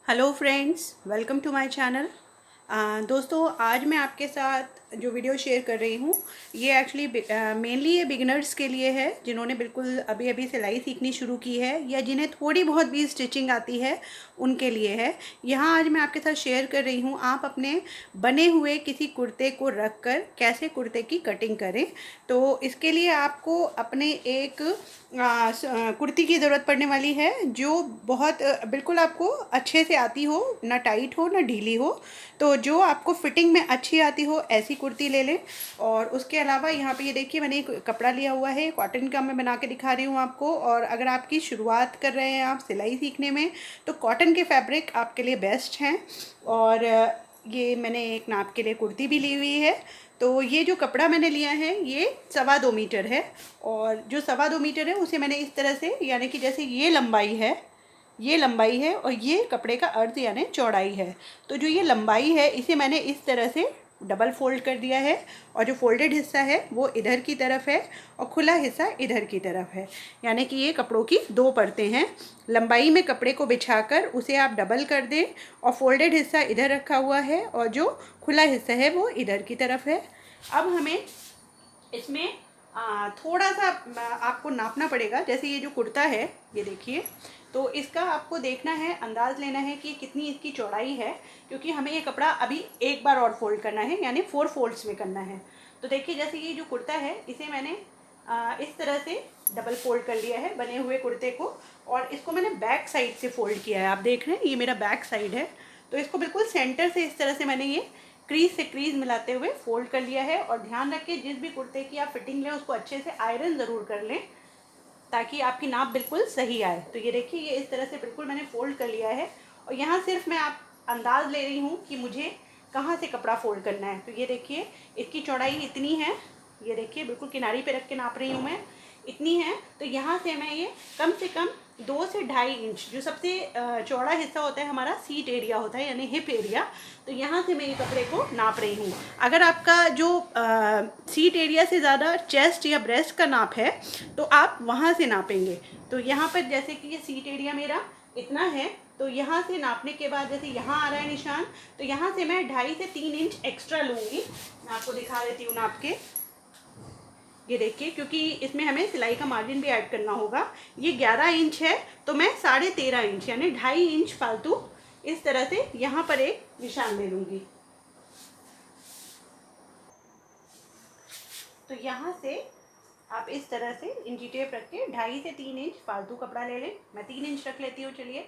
Hello friends, welcome to my channel. दोस्तों, आज मैं आपके साथ जो वीडियो शेयर कर रही हूँ ये एक्चुअली मेनली ये बिगिनर्स के लिए है, जिन्होंने बिल्कुल अभी अभी सिलाई सीखनी शुरू की है या जिन्हें थोड़ी बहुत भी स्टिचिंग आती है उनके लिए है। यहाँ आज मैं आपके साथ शेयर कर रही हूँ आप अपने बने हुए किसी कुर्ते को रख कर कैसे कुर्ते की कटिंग करें। तो इसके लिए आपको अपने एक कुर्ती की ज़रूरत पड़ने वाली है जो बहुत बिल्कुल आपको अच्छे से आती हो, ना टाइट हो ना ढीली हो। तो जो आपको फिटिंग में अच्छी आती हो ऐसी कुर्ती ले लें। और उसके अलावा यहाँ पे ये देखिए, मैंने एक कपड़ा लिया हुआ है, कॉटन का मैं बना के दिखा रही हूँ आपको। और अगर आपकी शुरुआत कर रहे हैं आप सिलाई सीखने में तो कॉटन के फैब्रिक आपके लिए बेस्ट हैं। और ये मैंने एक नाप के लिए कुर्ती भी ली हुई है। तो ये जो कपड़ा मैंने लिया है ये 2.25 मीटर है। और जो 2.25 मीटर है उसे मैंने इस तरह से, यानी कि जैसे ये लंबाई है, ये लंबाई है और ये कपड़े का अर्थ यानी चौड़ाई है। तो जो ये लंबाई है इसे मैंने इस तरह से डबल फोल्ड कर दिया है। और जो फोल्डेड हिस्सा है वो इधर की तरफ है और खुला हिस्सा इधर की तरफ है। यानी कि ये कपड़ों की दो परतें हैं। लंबाई में कपड़े को बिछाकर उसे आप डबल कर दें और फोल्डेड हिस्सा इधर रखा हुआ है और जो खुला हिस्सा है वो इधर की तरफ है। अब हमें इसमें थोड़ा सा आपको नापना पड़ेगा। जैसे ये जो कुर्ता है ये देखिए, तो इसका आपको देखना है, अंदाज़ लेना है कि कितनी इसकी चौड़ाई है, क्योंकि हमें ये कपड़ा अभी एक बार और फोल्ड करना है, यानी 4 फोल्ड्स में करना है। तो देखिए, जैसे ये जो कुर्ता है इसे मैंने इस तरह से डबल फोल्ड कर लिया है बने हुए कुर्ते को। और इसको मैंने बैक साइड से फोल्ड किया है। आप देख रहे हैं ये मेरा बैक साइड है। तो इसको बिल्कुल सेंटर से इस तरह से मैंने ये क्रीज से क्रीज मिलाते हुए फोल्ड कर लिया है। और ध्यान रखें, जिस भी कुर्ते की आप फिटिंग लें उसको अच्छे से आयरन ज़रूर कर लें ताकि आपकी नाप बिल्कुल सही आए। तो ये देखिए, ये इस तरह से बिल्कुल मैंने फोल्ड कर लिया है। और यहाँ सिर्फ मैं आप अंदाज़ ले रही हूँ कि मुझे कहाँ से कपड़ा फोल्ड करना है। तो ये देखिए, इसकी चौड़ाई इतनी है, ये देखिए बिल्कुल किनारी पे रख के नाप रही हूँ मैं, इतनी है। तो यहाँ से मैं ये कम से कम 2 से 2.5 इंच, जो सबसे चौड़ा हिस्सा होता है हमारा सीट एरिया होता है यानी हिप एरिया, तो यहाँ से मैं ये कपड़े को नाप रही हूँ। अगर आपका जो सीट एरिया से ज़्यादा चेस्ट या ब्रेस्ट का नाप है तो आप वहाँ से नापेंगे। तो यहाँ पर जैसे कि ये सीट एरिया मेरा इतना है, तो यहाँ से नापने के बाद जैसे यहाँ आ रहा है निशान, तो यहाँ से मैं 2.5 से 3 इंच एक्स्ट्रा लूँगी। मैं आपको दिखा देती हूँ नाप के। ये देखिए, क्योंकि इसमें हमें सिलाई का मार्जिन भी ऐड करना होगा। ये 11 इंच है तो मैं 13.5 इंच यानी 2.5 इंच फालतू इस तरह से यहाँ पर एक निशान ले लूँगी। तो यहाँ से आप इस तरह से इंची टेप रख के 2.5 से 3 इंच फालतू कपड़ा ले लें। मैं 3 इंच रख लेती हूँ। चलिए,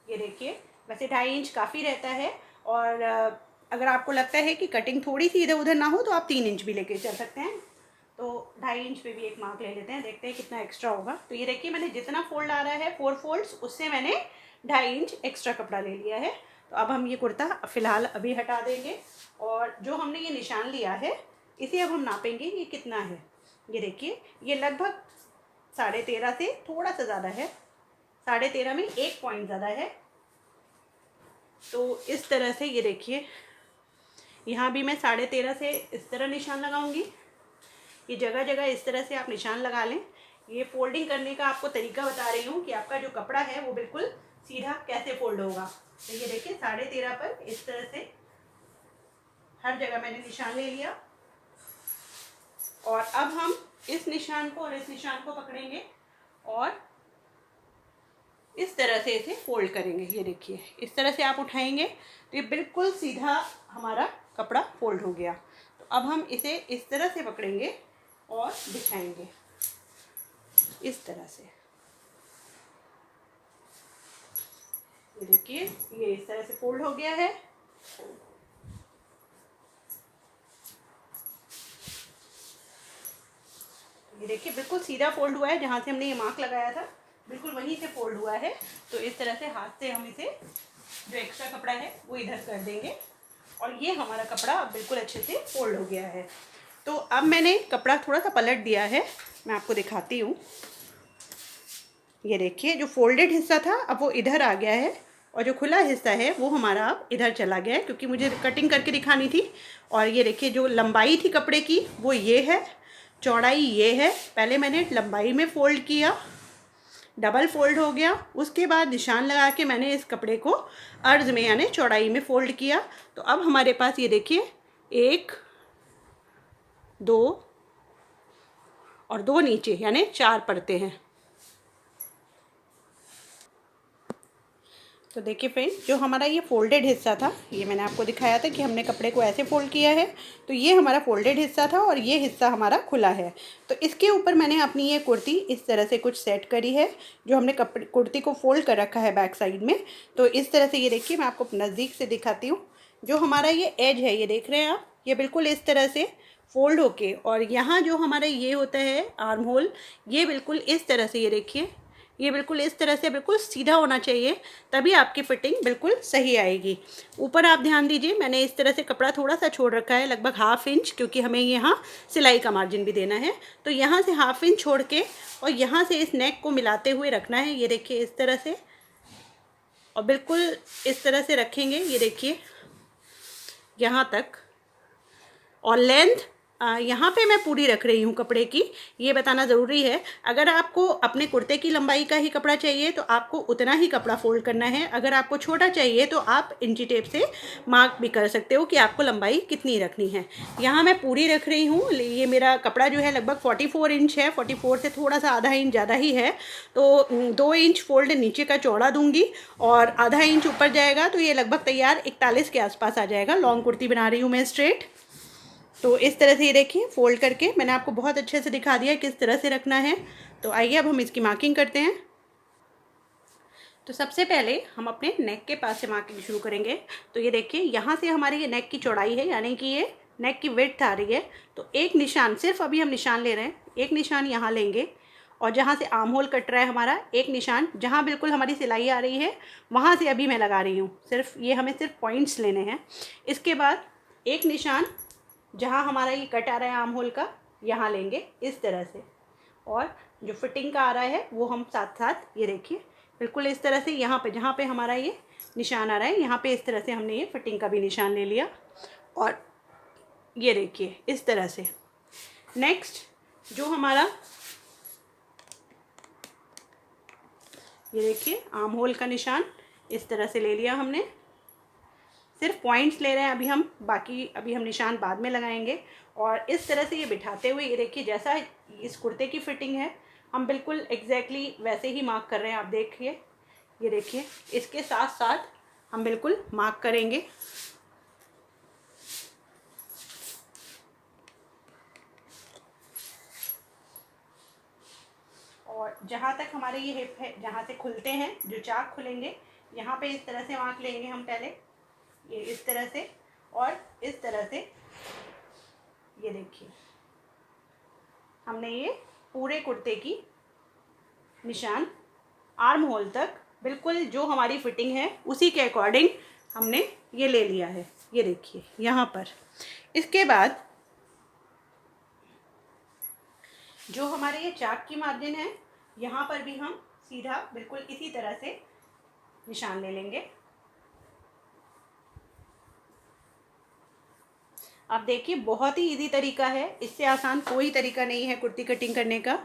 ये देखिए, वैसे 2.5 इंच काफ़ी रहता है। और अगर आपको लगता है कि कटिंग थोड़ी सी इधर उधर ना हो तो आप 3 इंच भी लेके चल सकते हैं। तो 2.5 इंच पे भी एक मार्क ले लेते हैं, देखते हैं कितना एक्स्ट्रा होगा। तो ये देखिए, मैंने जितना फोल्ड आ रहा है 4 फोल्ड्स, उससे मैंने 2.5 इंच एक्स्ट्रा कपड़ा ले लिया है। तो अब हम ये कुर्ता फ़िलहाल अभी हटा देंगे। और जो हमने ये निशान लिया है इसे अब हम नापेंगे ये कितना है। ये देखिए, ये लगभग 13.5 से थोड़ा सा ज़्यादा है, 13.5 में 1 पॉइंट ज़्यादा है। तो इस तरह से ये देखिए, यहाँ भी मैं 13.5 से इस तरह निशान लगाऊंगी। ये जगह जगह इस तरह से आप निशान लगा लें। ये फोल्डिंग करने का आपको तरीका बता रही हूँ कि आपका जो कपड़ा है वो बिल्कुल सीधा कैसे फोल्ड होगा। तो ये देखिए, 13.5 पर इस तरह से हर जगह मैंने निशान ले लिया। और अब हम इस निशान को और इस निशान को पकड़ेंगे और इस तरह से इसे फोल्ड करेंगे। ये देखिए, इस तरह से आप उठाएंगे तो ये बिल्कुल सीधा हमारा कपड़ा फोल्ड हो गया। तो अब हम इसे इस तरह से पकड़ेंगे और बिछाएंगे इस तरह से। ये देखिए, ये इस तरह से फोल्ड हो गया है। ये देखिए, बिल्कुल सीधा फोल्ड हुआ है, जहाँ से हमने ये मार्क लगाया था बिल्कुल वहीं से फोल्ड हुआ है। तो इस तरह से हाथ से हम इसे, जो एक्स्ट्रा कपड़ा है वो इधर कर देंगे और ये हमारा कपड़ा अब बिल्कुल अच्छे से फोल्ड हो गया है। तो अब मैंने कपड़ा थोड़ा सा पलट दिया है, मैं आपको दिखाती हूँ। ये देखिए, जो फोल्डेड हिस्सा था अब वो इधर आ गया है और जो खुला हिस्सा है वो हमारा अब इधर चला गया है, क्योंकि मुझे कटिंग करके दिखानी थी। और ये देखिए, जो लंबाई थी कपड़े की वो ये है, चौड़ाई ये है। पहले मैंने लंबाई में फ़ोल्ड किया, डबल फोल्ड हो गया। उसके बाद निशान लगा के मैंने इस कपड़े को अर्ज में यानी चौड़ाई में फोल्ड किया। तो अब हमारे पास ये देखिए 1 2 और 2 नीचे यानी 4 परतें हैं। तो देखिए फ्रेंड, जो हमारा ये फोल्डेड हिस्सा था, ये मैंने आपको दिखाया था कि हमने कपड़े को ऐसे फोल्ड किया है। तो ये हमारा फोल्डेड हिस्सा था और ये हिस्सा हमारा खुला है। तो इसके ऊपर मैंने अपनी ये कुर्ती इस तरह से कुछ सेट करी है, जो हमने कुर्ती को फोल्ड कर रखा है बैक साइड में। तो इस तरह से ये देखिए, मैं आपको नज़दीक से दिखाती हूँ। जो हमारा ये एज है, ये देख रहे हैं आप, ये बिल्कुल इस तरह से फोल्ड होके, और यहाँ जो हमारा ये होता है आर्म होल, ये बिल्कुल इस तरह से, ये देखिए, ये बिल्कुल इस तरह से बिल्कुल सीधा होना चाहिए, तभी आपकी फिटिंग बिल्कुल सही आएगी। ऊपर आप ध्यान दीजिए, मैंने इस तरह से कपड़ा थोड़ा सा छोड़ रखा है, लगभग 1/2 इंच, क्योंकि हमें यहाँ सिलाई का मार्जिन भी देना है। तो यहाँ से 1/2 इंच छोड़ के और यहाँ से इस नेक को मिलाते हुए रखना है। ये देखिए इस तरह से, और बिल्कुल इस तरह से रखेंगे, ये देखिए यहाँ तक। और लेंथ यहाँ पे मैं पूरी रख रही हूँ कपड़े की, ये बताना ज़रूरी है। अगर आपको अपने कुर्ते की लंबाई का ही कपड़ा चाहिए तो आपको उतना ही कपड़ा फोल्ड करना है। अगर आपको छोटा चाहिए तो आप इंची टेप से मार्क भी कर सकते हो कि आपको लंबाई कितनी रखनी है। यहाँ मैं पूरी रख रही हूँ। ये मेरा कपड़ा जो है लगभग 44 इंच है, 44 से थोड़ा सा आधा इंच ज़्यादा ही है। तो 2 इंच फोल्ड नीचे का चौड़ा दूंगी और आधा इंच ऊपर जाएगा, तो ये लगभग तैयार 41 के आसपास आ जाएगा। लॉन्ग कुर्ती बना रही हूँ मैं स्ट्रेट। तो इस तरह से ये देखिए फोल्ड करके मैंने आपको बहुत अच्छे से दिखा दिया किस तरह से रखना है। तो आइए अब हम इसकी मार्किंग करते हैं। तो सबसे पहले हम अपने नेक के पास से मार्किंग शुरू करेंगे। तो ये देखिए, यहाँ से हमारी ये नेक की चौड़ाई है, यानी कि ये नेक की विड्थ आ रही है। तो एक निशान, सिर्फ अभी हम निशान ले रहे हैं, एक निशान यहाँ लेंगे, और जहाँ से आर्म होल कट रहा है हमारा, एक निशान जहाँ बिल्कुल हमारी सिलाई आ रही है वहाँ से अभी मैं लगा रही हूँ। सिर्फ ये हमें सिर्फ पॉइंट्स लेने हैं। इसके बाद एक निशान जहाँ हमारा ये कट आ रहा है आर्म होल का, यहाँ लेंगे इस तरह से, और जो फिटिंग का आ रहा है वो हम साथ साथ, ये देखिए बिल्कुल इस तरह से, यहाँ पे जहाँ पे हमारा ये निशान आ रहा है, यहाँ पे इस तरह से हमने ये फिटिंग का भी निशान ले लिया। और ये देखिए इस तरह से। नेक्स्ट जो हमारा, ये देखिए आर्म होल का निशान इस तरह से ले लिया हमने। सिर्फ पॉइंट्स ले रहे हैं अभी हम, बाकी अभी हम निशान बाद में लगाएंगे। और इस तरह से ये बिठाते हुए, ये देखिए जैसा इस कुर्ते की फिटिंग है, हम बिल्कुल एग्जैक्टली वैसे ही मार्क कर रहे हैं। आप देखिए, ये देखिए इसके साथ साथ हम बिल्कुल मार्क करेंगे। और जहाँ तक हमारे ये हिप है, जहाँ से खुलते हैं, जो चाक खुलेंगे, यहाँ पे इस तरह से मार्क लेंगे हम पहले, ये इस तरह से, और इस तरह से। ये देखिए हमने ये पूरे कुर्ते की निशान आर्म होल तक बिल्कुल जो हमारी फिटिंग है उसी के अकॉर्डिंग हमने ये ले लिया है। ये देखिए यहाँ पर। इसके बाद जो हमारे ये चाक की मार्जिन है, यहाँ पर भी हम सीधा बिल्कुल इसी तरह से निशान ले लेंगे। आप देखिए बहुत ही इजी तरीका है, इससे आसान कोई तरीका नहीं है कुर्ती कटिंग करने का।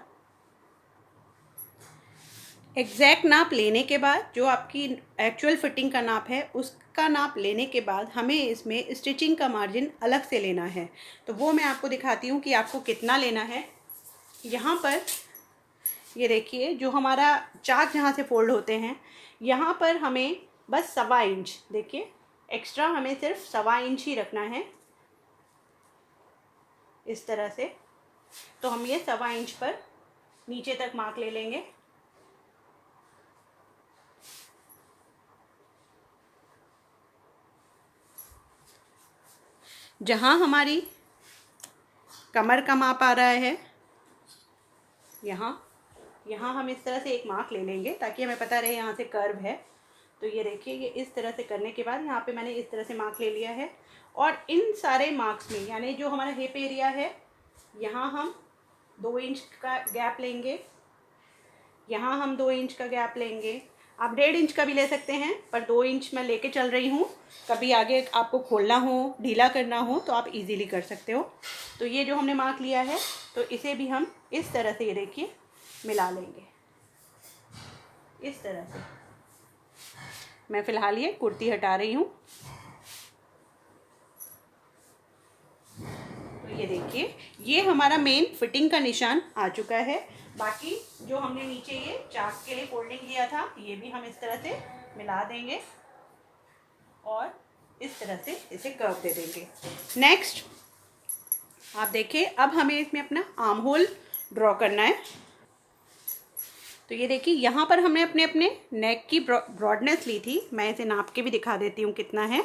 एग्जैक्ट नाप लेने के बाद, जो आपकी एक्चुअल फिटिंग का नाप है उसका नाप लेने के बाद, हमें इसमें स्टिचिंग का मार्जिन अलग से लेना है। तो वो मैं आपको दिखाती हूँ कि आपको कितना लेना है। यहाँ पर ये देखिए, जो हमारा चाक जहाँ से फोल्ड होते हैं, यहाँ पर हमें बस 1.25 इंच, देखिए एक्स्ट्रा हमें सिर्फ 1.25 इंच ही रखना है इस तरह से। तो हम ये 1.25 इंच पर नीचे तक मार्क ले लेंगे। जहाँ हमारी कमर का माप आ रहा है, यहाँ हम इस तरह से एक मार्क ले लेंगे ताकि हमें पता रहे यहाँ से कर्व है। तो ये देखिए, ये इस तरह से करने के बाद यहाँ पे मैंने इस तरह से मार्क ले लिया है। और इन सारे मार्क्स में, यानी जो हमारा हिप एरिया है, यहाँ हम 2 इंच का गैप लेंगे, यहाँ हम 2 इंच का गैप लेंगे। आप 1.5 इंच का भी ले सकते हैं, पर 2 इंच मैं लेके चल रही हूँ। कभी आगे आपको खोलना हो, ढीला करना हो तो आप इजीली कर सकते हो। तो ये जो हमने मार्क लिया है, तो इसे भी हम इस तरह से, ये देखिए, मिला लेंगे। इस तरह से। मैं फ़िलहाल ये कुर्ती हटा रही हूँ। तो ये देखिए, ये हमारा मेन फिटिंग का निशान आ चुका है। बाकी जो हमने नीचे ये चाक के लिए फोल्डिंग दिया था, ये भी हम इस तरह से मिला देंगे और इस तरह से इसे कर्व दे देंगे। नेक्स्ट आप देखिए, अब हमें इसमें अपना आर्म होल ड्रॉ करना है। तो ये देखिए, यहाँ पर हमने अपने अपने नेक की ब्रॉडनेस ली थी। मैं इसे नाप के भी दिखा देती हूँ कितना है।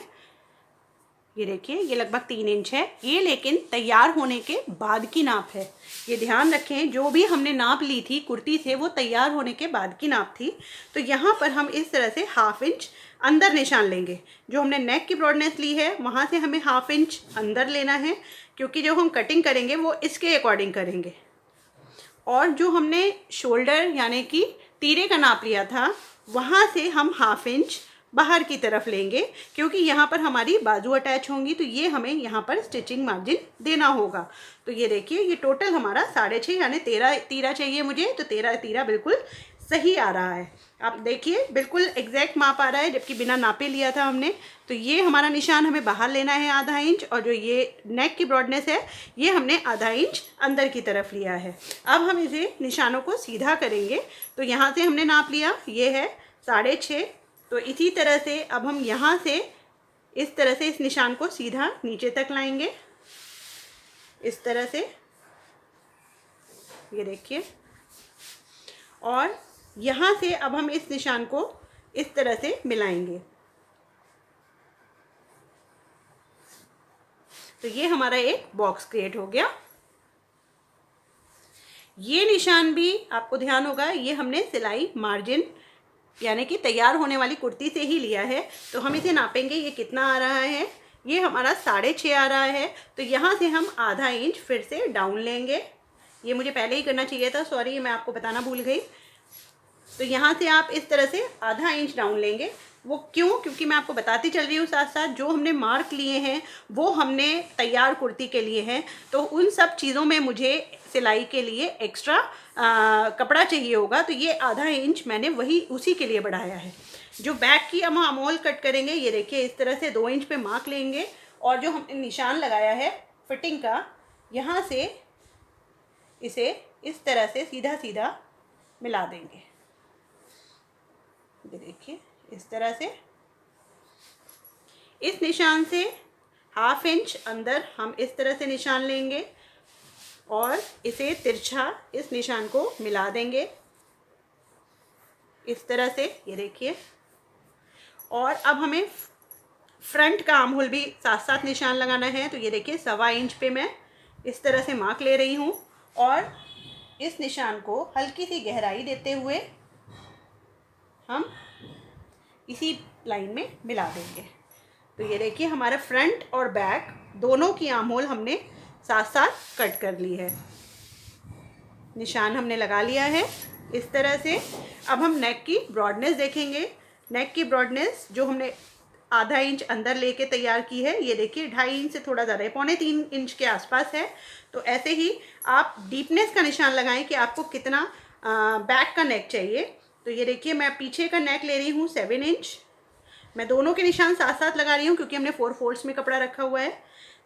ये देखिए, ये लगभग 3 इंच है। ये लेकिन तैयार होने के बाद की नाप है। ये ध्यान रखें, जो भी हमने नाप ली थी कुर्ती से वो तैयार होने के बाद की नाप थी। तो यहाँ पर हम इस तरह से 1/2 इंच अंदर निशान लेंगे। जो हमने नेक की ब्रॉडनेस ली है वहाँ से हमें 1/2 इंच अंदर लेना है, क्योंकि जो हम कटिंग करेंगे वो इसके अकॉर्डिंग करेंगे। और जो हमने शोल्डर यानी कि तीरे का नाप लिया था, वहाँ से हम 1/2 इंच बाहर की तरफ लेंगे, क्योंकि यहाँ पर हमारी बाजू अटैच होंगी। तो ये हमें यहाँ पर स्टिचिंग मार्जिन देना होगा। तो ये देखिए, ये टोटल हमारा 6.5 यानी 13 तीरा चाहिए मुझे। तो 13 तीरा बिल्कुल सही आ रहा है। आप देखिए, बिल्कुल एग्जैक्ट माप आ रहा है, जबकि बिना नापे लिया था हमने। तो ये हमारा निशान हमें बाहर लेना है 1/2 इंच, और जो ये नेक की ब्रॉडनेस है ये हमने 1/2 इंच अंदर की तरफ लिया है। अब हम इसे निशानों को सीधा करेंगे। तो यहाँ से हमने नाप लिया, ये है 6.5। तो इसी तरह से अब हम यहाँ से इस तरह से इस निशान को सीधा नीचे तक लाएंगे, इस तरह से। ये देखिए, और यहाँ से अब हम इस निशान को इस तरह से मिलाएंगे। तो ये हमारा एक बॉक्स क्रिएट हो गया। ये निशान भी आपको ध्यान होगा, ये हमने सिलाई मार्जिन यानी कि तैयार होने वाली कुर्ती से ही लिया है। तो हम इसे नापेंगे, ये कितना आ रहा है। ये हमारा 6.5 आ रहा है। तो यहाँ से हम 1/2 इंच फिर से डाउन लेंगे। ये मुझे पहले ही करना चाहिए था, सॉरी, मैं आपको बताना भूल गई। तो यहाँ से आप इस तरह से 1/2 इंच डाउन लेंगे। वो क्यों? क्योंकि मैं आपको बताती चल रही हूँ साथ साथ, जो हमने मार्क लिए हैं वो हमने तैयार कुर्ती के लिए हैं। तो उन सब चीज़ों में मुझे सिलाई के लिए एक्स्ट्रा कपड़ा चाहिए होगा। तो ये 1/2 इंच मैंने वही उसी के लिए बढ़ाया है। जो बैक की हम अमोल कट करेंगे, ये देखिए, इस तरह से 2 इंच पे मार्क लेंगे, और जो हमने निशान लगाया है फिटिंग का, यहाँ से इसे इस तरह से सीधा सीधा मिला देंगे। ये देखिए, इस तरह से इस निशान से 1/2 इंच अंदर हम इस तरह से निशान लेंगे और इसे तिरछा इस निशान को मिला देंगे इस तरह से। ये देखिए, और अब हमें फ्रंट का आर्म होल भी साथ साथ निशान लगाना है। तो ये देखिए, 1/4 इंच पे मैं इस तरह से मार्क ले रही हूँ, और इस निशान को हल्की सी गहराई देते हुए हम इसी लाइन में मिला देंगे। तो ये देखिए, हमारा फ्रंट और बैक दोनों की आर्म होल हमने साथ साथ कट कर ली है। निशान हमने लगा लिया है इस तरह से। अब हम नेक की ब्रॉडनेस देखेंगे। नेक की ब्रॉडनेस जो हमने 1/2 इंच अंदर लेके तैयार की है, ये देखिए 2.5 इंच से थोड़ा ज़्यादा है, 3.25 इंच के आसपास है। तो ऐसे ही आप डीपनेस का निशान लगाएं कि आपको कितना बैक का नेक चाहिए। तो ये देखिए, मैं पीछे का नेक ले रही हूँ 7 इंच। मैं दोनों के निशान साथ साथ लगा रही हूँ क्योंकि हमने 4 फोल्ड्स में कपड़ा रखा हुआ है।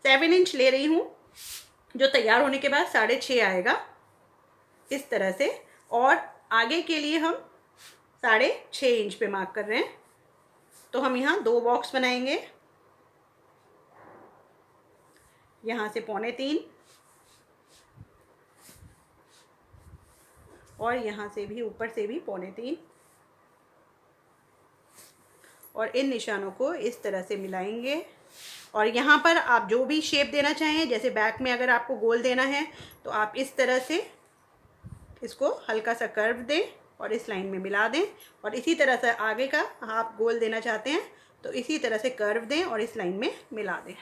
7 इंच ले रही हूँ, जो तैयार होने के बाद 6.5 आएगा इस तरह से। और आगे के लिए हम 6.5 इंच पे मार्क कर रहे हैं। तो हम यहाँ 2 बॉक्स बनाएंगे, यहाँ से 3.25 और यहाँ से भी ऊपर से भी 3.25, और इन निशानों को इस तरह से मिलाएंगे। और यहाँ पर आप जो भी शेप देना चाहें, जैसे बैक में अगर आपको गोल देना है तो आप इस तरह से इसको हल्का सा कर्व दें और इस लाइन में मिला दें, और इसी तरह से आगे का आप गोल देना चाहते हैं तो इसी तरह से कर्व दें और इस लाइन में मिला दें।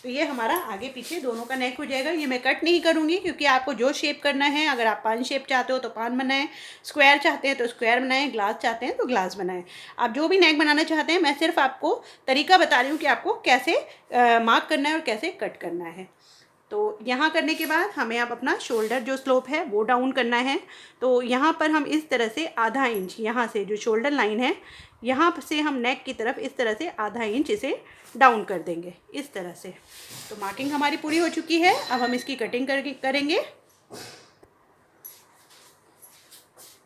तो ये हमारा आगे पीछे दोनों का नेक हो जाएगा। ये मैं कट नहीं करूँगी क्योंकि आपको जो शेप करना है, अगर आप पान शेप चाहते हो तो पान बनाएं, स्क्वायर चाहते हैं तो स्क्वायर बनाएं, ग्लास चाहते हैं तो ग्लास बनाएं। आप जो भी नेक बनाना चाहते हैं, मैं सिर्फ आपको तरीका बता रही हूँ कि आपको कैसे मार्क करना है और कैसे कट करना है। तो यहाँ करने के बाद हमें अब अपना शोल्डर जो स्लोप है वो डाउन करना है। तो यहाँ पर हम इस तरह से आधा इंच, यहाँ से जो शोल्डर लाइन है यहाँ से हम नेक की तरफ इस तरह से आधा इंच इसे डाउन कर देंगे इस तरह से। तो मार्किंग हमारी पूरी हो चुकी है। अब हम इसकी कटिंग करेंगे।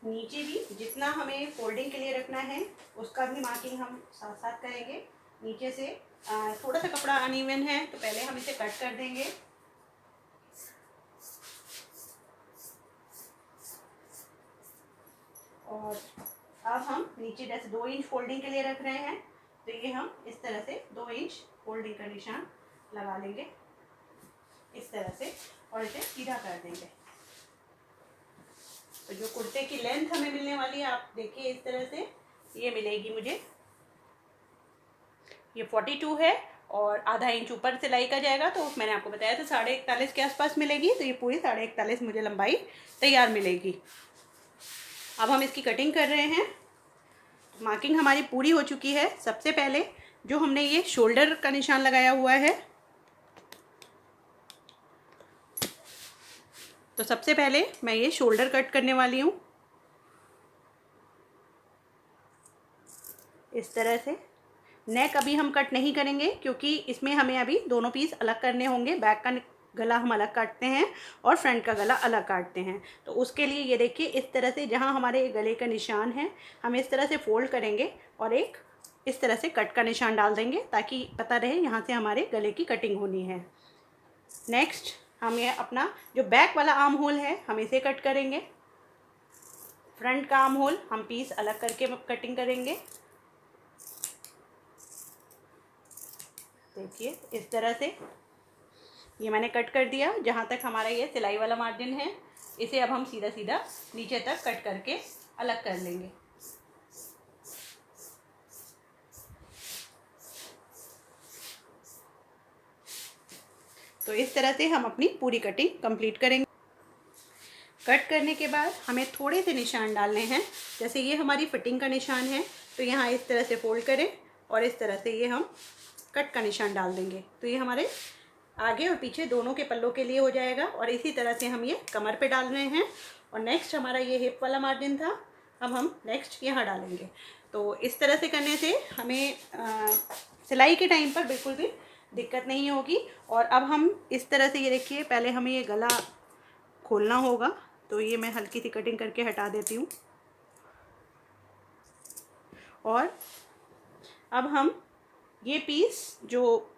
नीचे भी जितना हमें फोल्डिंग के लिए रखना है उसका भी मार्किंग हम साथ साथ करेंगे। नीचे से थोड़ा सा कपड़ा अनइवन है तो पहले हम इसे कट कर देंगे। और अब हम नीचे जैसे 2 इंच फोल्डिंग के लिए रख रहे हैं तो ये हम इस तरह से 2 इंच फोल्डिंग का निशान लगा लेंगे इस तरह से और इसे सीधा कर देंगे। तो जो कुर्ते की लेंथ हमें मिलने वाली है आप देखिए इस तरह से ये मिलेगी मुझे, ये 42 है और आधा इंच ऊपर सिलाई का जाएगा। तो मैंने आपको बताया था 41.5 के आसपास मिलेगी। तो ये पूरी 41.5 मुझे लंबाई तैयार मिलेगी। अब हम इसकी कटिंग कर रहे हैं। मार्किंग हमारी पूरी हो चुकी है। सबसे पहले जो हमने ये शोल्डर का निशान लगाया हुआ है तो सबसे पहले मैं ये शोल्डर कट करने वाली हूँ इस तरह से। नेक अभी हम कट नहीं करेंगे क्योंकि इसमें हमें अभी दोनों पीस अलग करने होंगे। बैक का गला हम अलग काटते हैं और फ्रंट का गला अलग काटते हैं। तो उसके लिए ये देखिए इस तरह से जहाँ हमारे गले का निशान है हम इस तरह से फोल्ड करेंगे और एक इस तरह से कट का निशान डाल देंगे ताकि पता रहे यहाँ से हमारे गले की कटिंग होनी है। नेक्स्ट हम ये अपना जो बैक वाला आर्म होल है हम इसे कट करेंगे। फ्रंट का आर्म होल हम पीस अलग करके कटिंग करेंगे। देखिए इस तरह से ये मैंने कट कर दिया। जहाँ तक हमारा ये सिलाई वाला मार्जिन है इसे अब हम सीधा सीधा नीचे तक कट करके अलग कर लेंगे। तो इस तरह से हम अपनी पूरी कटिंग कंप्लीट करेंगे। कट करने के बाद हमें थोड़े से निशान डालने हैं। जैसे ये हमारी फिटिंग का निशान है तो यहाँ इस तरह से फोल्ड करें और इस तरह से ये हम कट का निशान डाल देंगे। तो ये हमारे आगे और पीछे दोनों के पल्लों के लिए हो जाएगा। और इसी तरह से हम ये कमर पे डाल रहे हैं। और नेक्स्ट हमारा ये हिप वाला मार्जिन था, अब हम नेक्स्ट यहाँ डालेंगे। तो इस तरह से करने से हमें सिलाई के टाइम पर बिल्कुल भी दिक्कत नहीं होगी। और अब हम इस तरह से ये देखिए पहले हमें ये गला खोलना होगा तो ये मैं हल्की सी कटिंग करके हटा देती हूँ। और अब हम ये पीस जो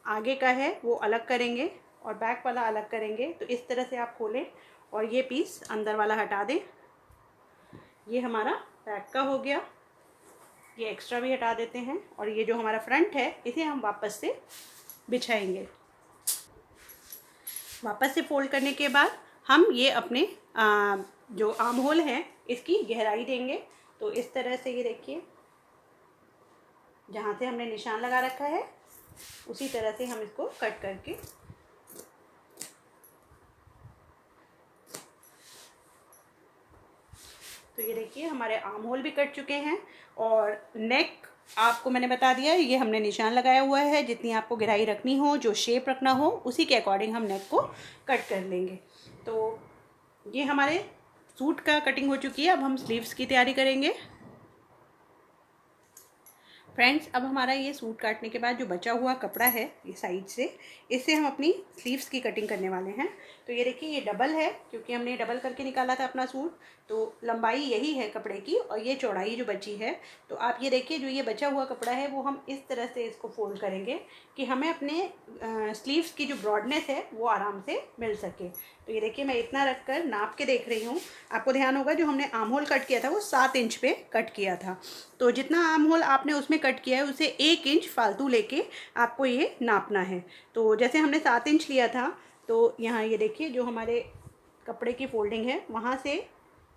आगे का है वो अलग करेंगे और बैक वाला अलग करेंगे। तो इस तरह से आप खोलें और ये पीस अंदर वाला हटा दें। ये हमारा बैक का हो गया, ये एक्स्ट्रा भी हटा देते हैं। और ये जो हमारा फ्रंट है इसे हम वापस से बिछाएंगे। वापस से फोल्ड करने के बाद हम ये अपने जो आर्म होल है इसकी गहराई देंगे। तो इस तरह से ये देखिए जहाँ से हमने निशान लगा रखा है उसी तरह से हम इसको कट करके तो ये देखिए हमारे आर्म होल भी कट चुके हैं। और नेक आपको मैंने बता दिया ये हमने निशान लगाया हुआ है। जितनी आपको गहराई रखनी हो, जो शेप रखना हो उसी के अकॉर्डिंग हम नेक को कट कर लेंगे। तो ये हमारे सूट का कटिंग हो चुकी है। अब हम स्लीव्स की तैयारी करेंगे। फ्रेंड्स अब हमारा ये सूट काटने के बाद जो बचा हुआ कपड़ा है ये साइड से, इससे हम अपनी स्लीव्स की कटिंग करने वाले हैं। तो ये देखिए ये डबल है क्योंकि हमने डबल करके निकाला था अपना सूट। तो लंबाई यही है कपड़े की और ये चौड़ाई जो बची है। तो आप ये देखिए जो ये बचा हुआ कपड़ा है वो हम इस तरह से इसको फोल्ड करेंगे कि हमें अपने स्लीव्स की जो ब्रॉडनेस है वो आराम से मिल सके। तो ये देखिए मैं इतना रख कर नाप के देख रही हूँ। आपको ध्यान होगा जो हमने आर्म होल कट किया था वो 7 इंच पे कट किया था। तो जितना आर्म होल आपने उसमें कट किया है उसे 1 इंच फालतू लेके आपको ये नापना है। तो जैसे हमने 7 इंच लिया था तो यहाँ ये देखिए जो हमारे कपड़े की फोल्डिंग है वहाँ से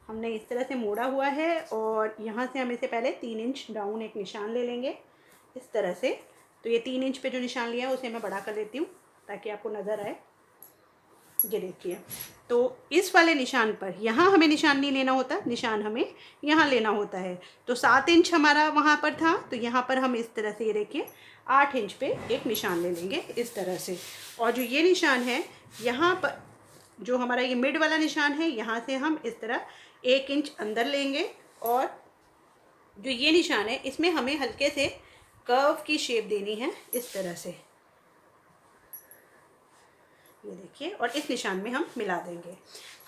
हमने इस तरह से मोड़ा हुआ है। और यहाँ से हम इसे पहले 3 इंच डाउन एक निशान ले लेंगे इस तरह से। तो ये 3 इंच पे जो निशान लिया है उसे मैं बड़ा कर देती हूँ ताकि आपको नज़र आए। ये देखिए, तो इस वाले निशान पर यहाँ हमें निशान नहीं लेना होता, निशान हमें यहाँ लेना होता है। तो 7 इंच हमारा वहाँ पर था, तो यहाँ पर हम इस तरह से ये देखिए 8 इंच पे एक निशान ले लेंगे इस तरह से। और जो ये निशान है यहाँ पर, जो हमारा ये मिड वाला निशान है, यहाँ से हम इस तरह 1 इंच अंदर लेंगे। और जो ये निशान है इसमें हमें हल्के से कर्व की शेप देनी है इस तरह से, ये देखिए, और इस निशान में हम मिला देंगे।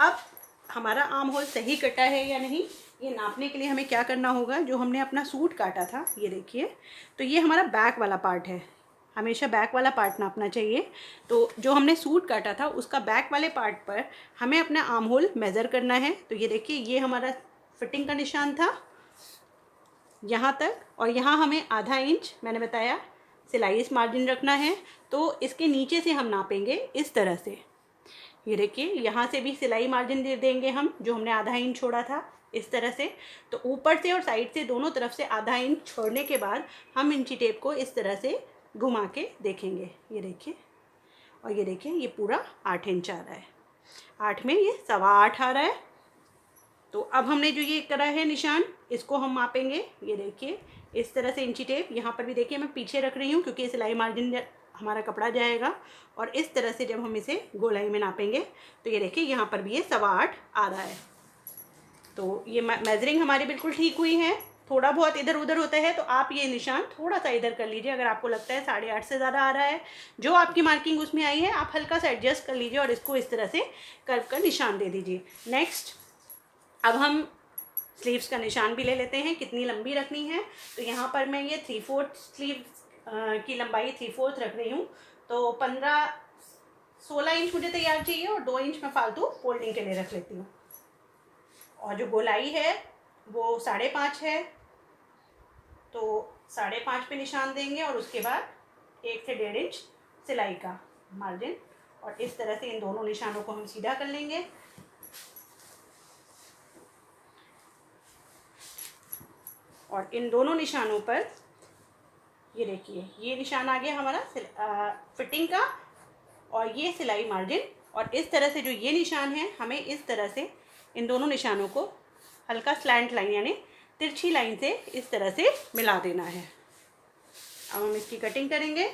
अब हमारा आर्म होल सही कटा है या नहीं, ये नापने के लिए हमें क्या करना होगा, जो हमने अपना सूट काटा था, ये देखिए, तो ये हमारा बैक वाला पार्ट है, हमेशा बैक वाला पार्ट नापना चाहिए। तो जो हमने सूट काटा था उसका बैक वाले पार्ट पर हमें अपना आर्म होल मेज़र करना है। तो ये देखिए, ये हमारा फिटिंग का निशान था यहाँ तक, और यहाँ हमें आधा इंच मैंने बताया सिलाई मार्जिन रखना है। तो इसके नीचे से हम नापेंगे इस तरह से, ये देखिए, यहाँ से भी सिलाई मार्जिन दे देंगे हम, जो हमने आधा इंच छोड़ा था इस तरह से। तो ऊपर से और साइड से दोनों तरफ से आधा इंच छोड़ने के बाद हम इंची टेप को इस तरह से घुमा के देखेंगे, ये देखिए, और ये देखिए ये पूरा 8 इंच आ रहा है, 8 में ये 8.25 आ रहा है। तो अब हमने जो ये करा है निशान, इसको हम मापेंगे, ये देखिए इस तरह से इंची टेप, यहाँ पर भी देखिए मैं पीछे रख रही हूँ क्योंकि सिलाई मार्जिन हमारा कपड़ा जाएगा। और इस तरह से जब हम इसे गोलाई में नापेंगे तो ये देखिए यहाँ पर भी ये 8.25 आ रहा है। तो ये मेजरिंग हमारी बिल्कुल ठीक हुई है। थोड़ा बहुत इधर उधर होता है तो आप ये निशान थोड़ा सा इधर कर लीजिए, अगर आपको लगता है 8.5 से ज़्यादा आ रहा है, जो आपकी मार्किंग उसमें आई है आप हल्का सा एडजस्ट कर लीजिए और इसको इस तरह से कर्व का निशान दे दीजिए। नेक्स्ट, अब हम स्लीव्स का निशान भी ले लेते हैं, कितनी लंबी रखनी है। तो यहाँ पर मैं ये 3/4 स्लीव की लंबाई 3/4 रख रही हूँ। तो 16 इंच मुझे तैयार चाहिए और 2 इंच मैं फालतू फोल्डिंग के लिए रख लेती हूँ। और जो गोलाई है वो 5.5 है, तो 5.5 पे निशान देंगे और उसके बाद 1 से 1.5 इंच सिलाई का मार्जिन, और इस तरह से इन दोनों निशानों को हम सीधा कर लेंगे। और इन दोनों निशानों पर ये देखिए, ये निशान आ गया हमारा फिटिंग का और ये सिलाई मार्जिन। और इस तरह से जो ये निशान है हमें इस तरह से इन दोनों निशानों को हल्का स्लैंट लाइन यानी तिरछी लाइन से इस तरह से मिला देना है। अब हम इसकी कटिंग करेंगे।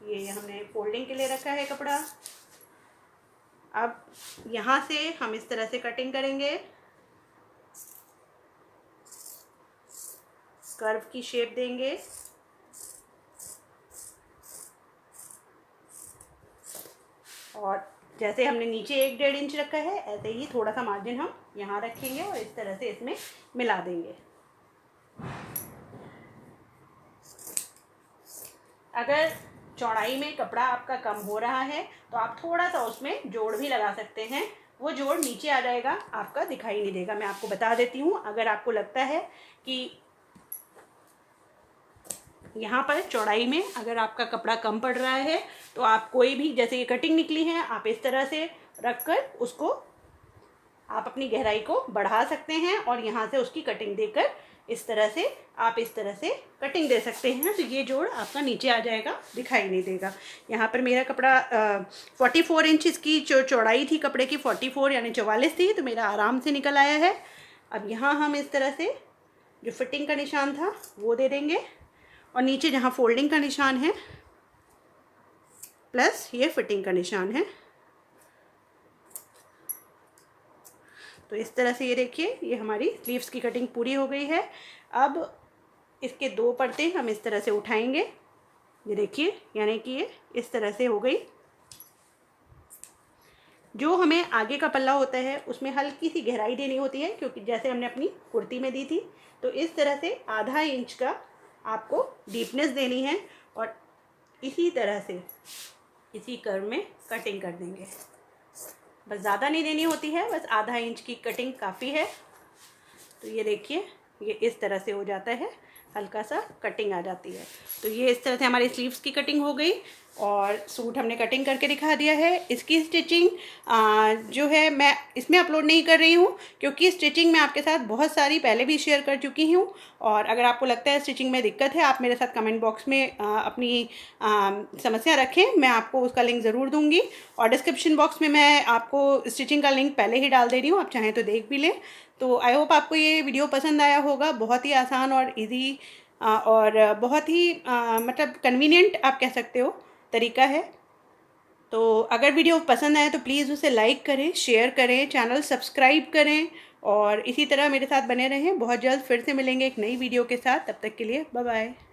ये हमने फोल्डिंग के लिए रखा है कपड़ा। अब यहाँ से हम इस तरह से कटिंग करेंगे, कर्व की शेप देंगे और जैसे हमने नीचे 1-1.5 इंच रखा है ऐसे ही थोड़ा सा मार्जिन हम यहाँ रखेंगे और इस तरह से इसमें मिला देंगे। अगर चौड़ाई में कपड़ा आपका कम हो रहा है तो आप थोड़ा सा उसमें जोड़ भी लगा सकते हैं, वो जोड़ नीचे आ जाएगा, आपका दिखाई नहीं देगा। मैं आपको बता देती हूँ, अगर आपको लगता है कि यहाँ पर चौड़ाई में अगर आपका कपड़ा कम पड़ रहा है तो आप कोई भी, जैसे ये कटिंग निकली है, आप इस तरह से रखकर उसको आप अपनी गहराई को बढ़ा सकते हैं और यहाँ से उसकी कटिंग देकर इस तरह से आप इस तरह से कटिंग दे सकते हैं। तो ये जोड़ आपका नीचे आ जाएगा, दिखाई नहीं देगा। यहाँ पर मेरा कपड़ा 44 इंच इसकी जो चौड़ाई थी कपड़े की, 44 यानी 44 थी, तो मेरा आराम से निकल आया है। अब यहाँ हम इस तरह से जो फिटिंग का निशान था वो दे देंगे और नीचे जहाँ फोल्डिंग का निशान है प्लस ये फिटिंग का निशान है, तो इस तरह से ये देखिए ये हमारी स्लीव्स की कटिंग पूरी हो गई है। अब इसके 2 परतें हम इस तरह से उठाएंगे, ये देखिए, यानी कि ये इस तरह से हो गई। जो हमें आगे का पल्ला होता है उसमें हल्की सी गहराई देनी होती है, क्योंकि जैसे हमने अपनी कुर्ती में दी थी, तो इस तरह से आधा इंच का आपको डीपनेस देनी है और इसी तरह से इसी कर्व में कटिंग कर देंगे। बस ज़्यादा नहीं देनी होती है, बस आधा इंच की कटिंग काफ़ी है। तो ये देखिए ये इस तरह से हो जाता है, हल्का सा कटिंग आ जाती है। तो ये इस तरह से हमारी स्लीव्स की कटिंग हो गई। और सूट हमने कटिंग करके दिखा दिया है। इसकी स्टिचिंग जो है मैं इसमें अपलोड नहीं कर रही हूँ, क्योंकि स्टिचिंग मैं आपके साथ बहुत सारी पहले भी शेयर कर चुकी हूँ। और अगर आपको लगता है स्टिचिंग में दिक्कत है, आप मेरे साथ कमेंट बॉक्स में अपनी समस्या रखें, मैं आपको उसका लिंक ज़रूर दूँगी। और डिस्क्रिप्शन बॉक्स में मैं आपको स्टिचिंग का लिंक पहले ही डाल दे रही हूँ, आप चाहें तो देख भी लें। तो आई होप आपको ये वीडियो पसंद आया होगा। बहुत ही आसान और ईजी और बहुत ही मतलब कन्वीनियंट आप कह सकते हो तरीका है। तो अगर वीडियो पसंद आए तो प्लीज़ उसे लाइक करें, शेयर करें, चैनल सब्सक्राइब करें और इसी तरह मेरे साथ बने रहें। बहुत जल्द फिर से मिलेंगे एक नई वीडियो के साथ। तब तक के लिए बाय बाय।